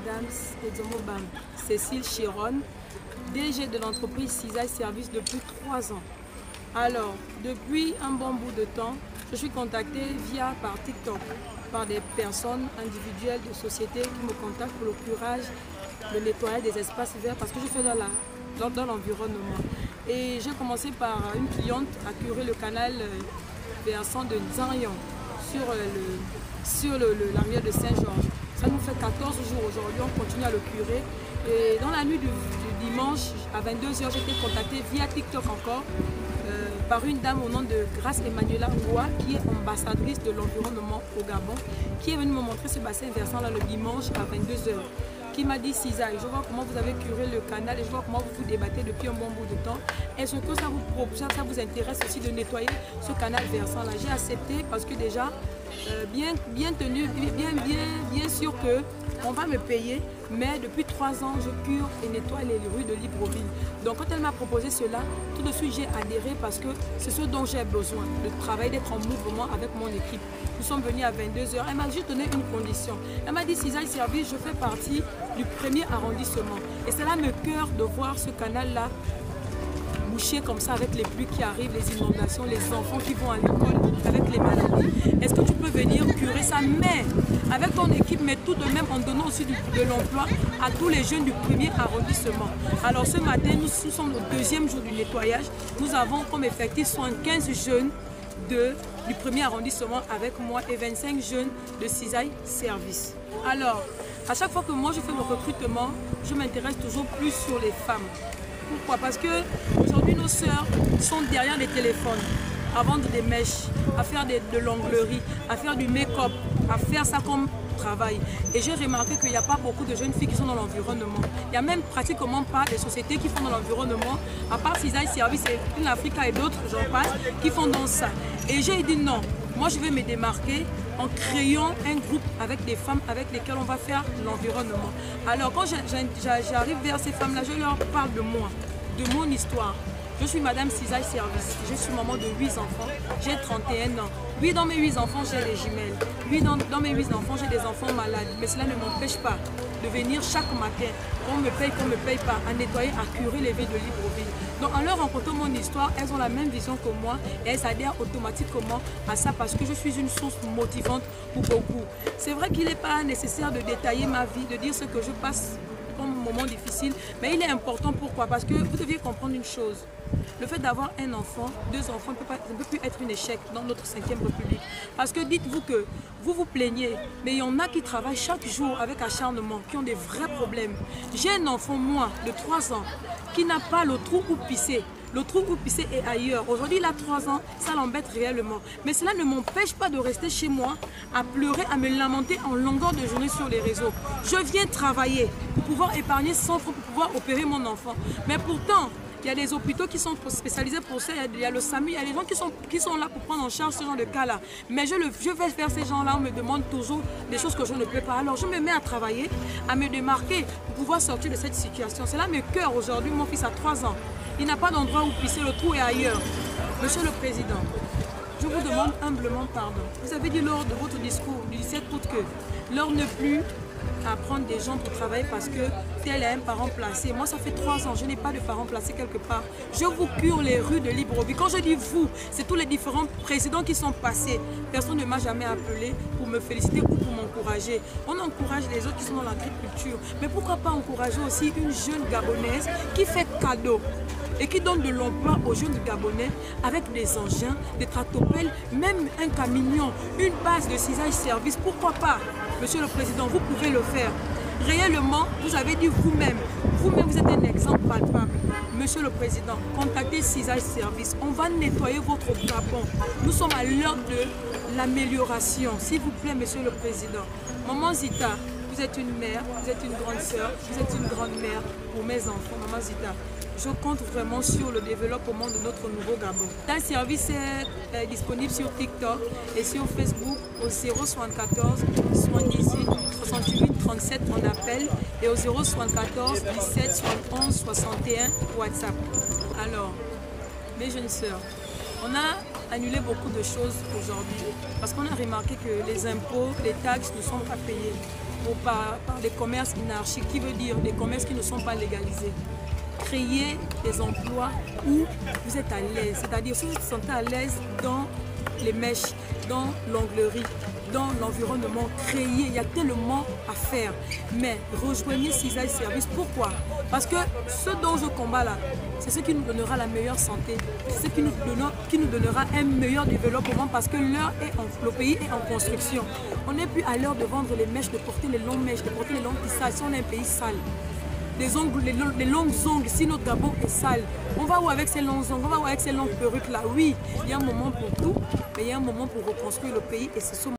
Madame Edomobam Cécile Chiron, DG de l'entreprise Cisaille Service depuis 3 ans. Alors, depuis un bon bout de temps, je suis contactée par TikTok, par des personnes individuelles de société qui me contactent pour le curage, le nettoyage des espaces verts parce que je fais dans l'environnement. Et j'ai commencé par une cliente à curer le canal versant de Zarian sur la rivière de Saint-Georges. Ça nous fait 14 jours aujourd'hui, on continue à le curer. Et dans la nuit du dimanche à 22 h, j'ai été contactée via TikTok encore par une dame au nom de Grâce Emmanuela Ngoua, qui est ambassadrice de l'environnement au Gabon, qui est venue me montrer ce bassin versant là le dimanche à 22 h, qui m'a dit: Cisaille, je vois comment vous avez curé le canal et je vois comment vous vous débattez depuis un bon bout de temps. Est-ce que ça vous intéresse aussi de nettoyer ce canal versant là? J'ai accepté parce que déjà, bien tenu, bien sûr que on va me payer, mais depuis 3 ans, je cure et nettoie les rues de Libreville. Donc quand elle m'a proposé cela, tout de suite j'ai adhéré parce que c'est ce dont j'ai besoin, de travailler, d'être en mouvement avec mon équipe. Nous sommes venus à 22 h, elle m'a juste donné une condition. Elle m'a dit: Cisaille Service, je fais partie du 1er arrondissement. Et c'est là me cœur de voir ce canal-là bouché comme ça avec les pluies qui arrivent, les inondations, les enfants qui vont à l'école avec les maladies. Est-ce que tu peux venir curer ça, mais avec ton équipe, mais tout de même en donnant aussi de l'emploi à tous les jeunes du 1er arrondissement. Alors ce matin, nous sommes au 2e jour du nettoyage. Nous avons comme effectif 75 jeunes du 1er arrondissement avec moi et 25 jeunes de Cisaille Service. Alors, à chaque fois que moi je fais le recrutement, je m'intéresse toujours plus sur les femmes. Pourquoi? Parce que aujourd'hui nos sœurs sont derrière les téléphones, à vendre des mèches, à faire de l'onglerie, à faire du make-up, à faire ça comme travail. Et j'ai remarqué qu'il n'y a pas beaucoup de jeunes filles qui sont dans l'environnement. Il n'y a même pratiquement pas des sociétés qui font dans l'environnement, à part Cisaille Service et une Africa et d'autres, j'en passe, qui font dans ça. Et j'ai dit non, moi je vais me démarquer en créant un groupe avec des femmes avec lesquelles on va faire l'environnement. Alors quand j'arrive vers ces femmes-là, je leur parle de moi, de mon histoire. Je suis Madame Cisaille Service, je suis maman de 8 enfants, j'ai 31 ans. Oui, dans mes 8 enfants, j'ai des jumelles. Oui, dans mes 8 enfants, j'ai des enfants malades. Mais cela ne m'empêche pas de venir chaque matin, qu'on me paye pas, à nettoyer, à curer les villes de Libreville. Donc en leur rencontrant mon histoire, elles ont la même vision que moi et elles adhèrent automatiquement à ça parce que je suis une source motivante pour beaucoup. C'est vrai qu'il n'est pas nécessaire de détailler ma vie, de dire ce que je passe comme moment difficile, mais il est important. Pourquoi? Parce que vous deviez comprendre une chose. Le fait d'avoir un enfant, 2 enfants, ne peut plus être un échec dans notre 5e République. Parce que dites-vous que vous vous plaignez, mais il y en a qui travaillent chaque jour avec acharnement, qui ont des vrais problèmes. J'ai un enfant, moi, de 3 ans, qui n'a pas le trou où pisser. Le trou où pisser est ailleurs. Aujourd'hui, il a 3 ans, ça l'embête réellement. Mais cela ne m'empêche pas de rester chez moi, à pleurer, à me lamenter en longueur de journée sur les réseaux. Je viens travailler pour pouvoir épargner 100 francs, pour pouvoir opérer mon enfant. Mais pourtant, il y a des hôpitaux qui sont spécialisés pour ça, il y a le SAMU, il y a des gens qui sont là pour prendre en charge ce genre de cas-là. Mais je vais faire ces gens-là, on me demande toujours des choses que je ne peux pas. Alors je me mets à travailler, à me démarquer pour pouvoir sortir de cette situation. C'est là mes cœurs aujourd'hui. Mon fils a 3 ans. Il n'a pas d'endroit où pisser, le trou est ailleurs. Monsieur le Président, je vous demande humblement pardon. Vous avez dit lors de votre discours du 17 août que l'heure n'est plus à prendre des gens pour travailler parce que tel est un parent placé. Moi, ça fait 3 ans, je n'ai pas de parent placé quelque part. Je vous cure les rues de Libreville. Quand je dis vous, c'est tous les différents présidents qui sont passés. Personne ne m'a jamais appelé pour me féliciter ou pour m'encourager. On encourage les autres qui sont dans l'agriculture. Mais pourquoi pas encourager aussi une jeune Gabonaise qui fait cadeau et qui donne de l'emploi aux jeunes Gabonais avec des engins, des tractopelles, même un camion, une base de Cisaille Service. Pourquoi pas? Monsieur le Président, vous pouvez le faire. Réellement, vous avez dit vous-même, vous êtes un exemple palpable. Monsieur le Président, contactez Cisaille Service. On va nettoyer votre Gabon. Nous sommes à l'heure de l'amélioration. S'il vous plaît, Monsieur le Président. Maman Zita, vous êtes une mère, vous êtes une grande sœur, vous êtes une grande mère pour mes enfants. Maman Zita, je compte vraiment sur le développement de notre nouveau Gabon. Un service est disponible sur TikTok et sur Facebook au 074 78 68 37 on appelle et au 074 17 71 61 WhatsApp. Alors, mes jeunes sœurs, on a annuler beaucoup de choses aujourd'hui. Parce qu'on a remarqué que les impôts, les taxes ne sont pas payés par des commerces anarchiques, qui veut dire des commerces qui ne sont pas légalisés. Créer des emplois où vous êtes à l'aise, c'est-à-dire si vous vous sentez à l'aise dans les mèches, dans l'onglerie, dans l'environnement, créer, il y a tellement à faire. Mais rejoignez Cisaille Service. Pourquoi? Parce que ce dont je combat là, c'est ce qui nous donnera la meilleure santé, c'est ce qui nous donnera un meilleur développement, parce que le pays est en construction. On n'est plus à l'heure de vendre les mèches, de porter les longues mèches, de porter les longues tissages, si on est un pays sale. Les longues ongles, si notre Gabon est sale, on va où avec ces longues ongles, on va où avec ces longues perruques là? Oui, il y a un moment pour tout, mais il y a un moment pour reconstruire le pays, et c'est ce